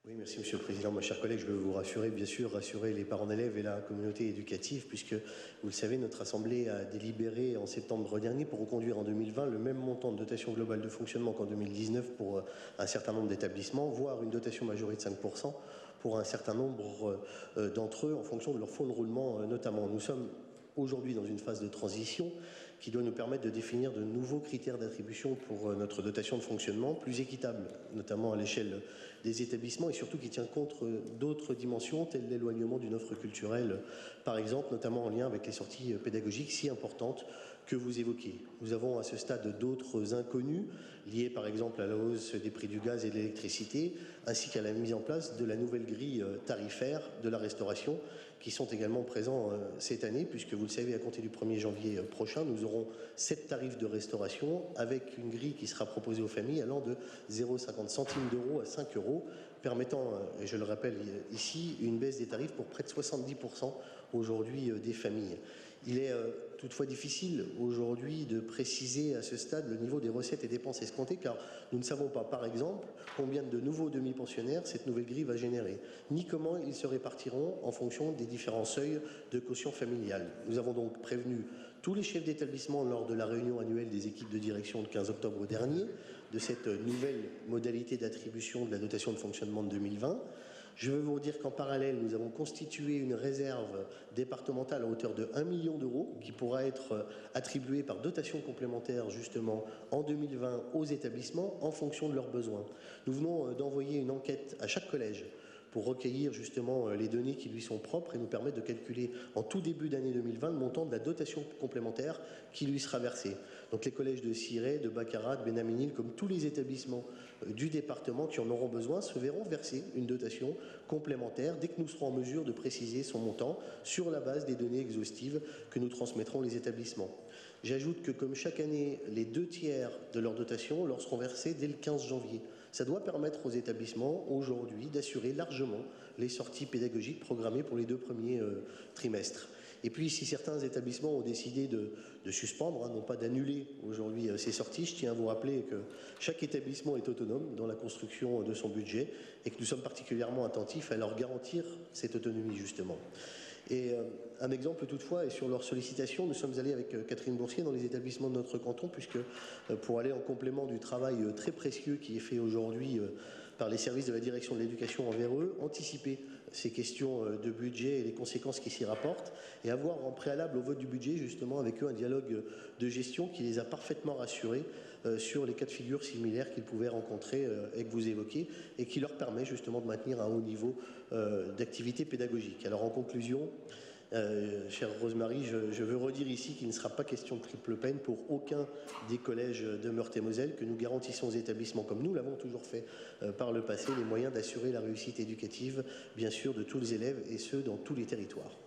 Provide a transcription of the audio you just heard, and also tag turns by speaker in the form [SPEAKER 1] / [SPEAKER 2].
[SPEAKER 1] Oui, merci Monsieur le Président. Mes chers collègues, je veux vous rassurer, bien sûr, rassurer les parents d'élèves et la communauté éducative, puisque, vous le savez, notre Assemblée a délibéré en septembre dernier pour reconduire en 2020 le même montant de dotation globale de fonctionnement qu'en 2019 pour un certain nombre d'établissements, voire une dotation majorée de 5% pour un certain nombre d'entre eux en fonction de leur fonds de roulement notamment. Nous sommes aujourd'hui dans une phase de transition qui doit nous permettre de définir de nouveaux critères d'attribution pour notre dotation de fonctionnement, plus équitable, notamment à l'échelle des établissements et surtout qui tient compte d'autres dimensions telles l'éloignement d'une offre culturelle, par exemple, notamment en lien avec les sorties pédagogiques si importantes que vous évoquez. Nous avons à ce stade d'autres inconnus liés par exemple à la hausse des prix du gaz et de l'électricité ainsi qu'à la mise en place de la nouvelle grille tarifaire de la restauration qui sont également présents cette année puisque vous le savez à compter du 1er janvier prochain nous aurons 7 tarifs de restauration avec une grille qui sera proposée aux familles allant de 0,50 centimes d'euros à 5 euros permettant, et je le rappelle ici, une baisse des tarifs pour près de 70% aujourd'hui des familles. Il est toutefois difficile aujourd'hui de préciser à ce stade le niveau des recettes et dépenses escomptées car nous ne savons pas, par exemple, combien de nouveaux demi-pensionnaires cette nouvelle grille va générer, ni comment ils se répartiront en fonction des différents seuils de quotient familial. Nous avons donc prévenu tous les chefs d'établissement lors de la réunion annuelle des équipes de direction le 15 octobre dernier de cette nouvelle modalité d'attribution de la dotation de fonctionnement de 2020. Je veux vous dire qu'en parallèle, nous avons constitué une réserve départementale à hauteur de 1 million d'euros qui pourra être attribuée par dotation complémentaire justement en 2020 aux établissements en fonction de leurs besoins. Nous venons d'envoyer une enquête à chaque collège pour recueillir justement les données qui lui sont propres et nous permettre de calculer en tout début d'année 2020 le montant de la dotation complémentaire qui lui sera versée. Donc les collèges de Cirey, de Baccarat, de Bénaménil, comme tous les établissements du département qui en auront besoin, se verront verser une dotation complémentaire dès que nous serons en mesure de préciser son montant sur la base des données exhaustives que nous transmettrons les établissements. J'ajoute que comme chaque année, les 2/3 de leur dotation leur seront versés dès le 15 janvier. Ça doit permettre aux établissements aujourd'hui d'assurer largement les sorties pédagogiques programmées pour les 2 premiers trimestres. Et puis, si certains établissements ont décidé de suspendre, non pas d'annuler aujourd'hui ces sorties, je tiens à vous rappeler que chaque établissement est autonome dans la construction de son budget et que nous sommes particulièrement attentifs à leur garantir cette autonomie justement. Et un exemple toutefois est sur leur sollicitation. Nous sommes allés avec Catherine Boursier dans les établissements de notre canton puisque pour aller en complément du travail très précieux qui est fait aujourd'hui par les services de la direction de l'éducation envers eux, anticiper ces questions de budget et les conséquences qui s'y rapportent et avoir en préalable au vote du budget justement avec eux un dialogue de gestion qui les a parfaitement rassurés sur les cas de figure similaires qu'ils pouvaient rencontrer et que vous évoquez et qui leur permet justement de maintenir un haut niveau d'activité pédagogique. Alors en conclusion, chère Rosemary, je veux redire ici qu'il ne sera pas question de triple peine pour aucun des collèges de Meurthe-et-Moselle, que nous garantissons aux établissements, comme nous l'avons toujours fait par le passé, les moyens d'assurer la réussite éducative, bien sûr, de tous les élèves et ceux dans tous les territoires.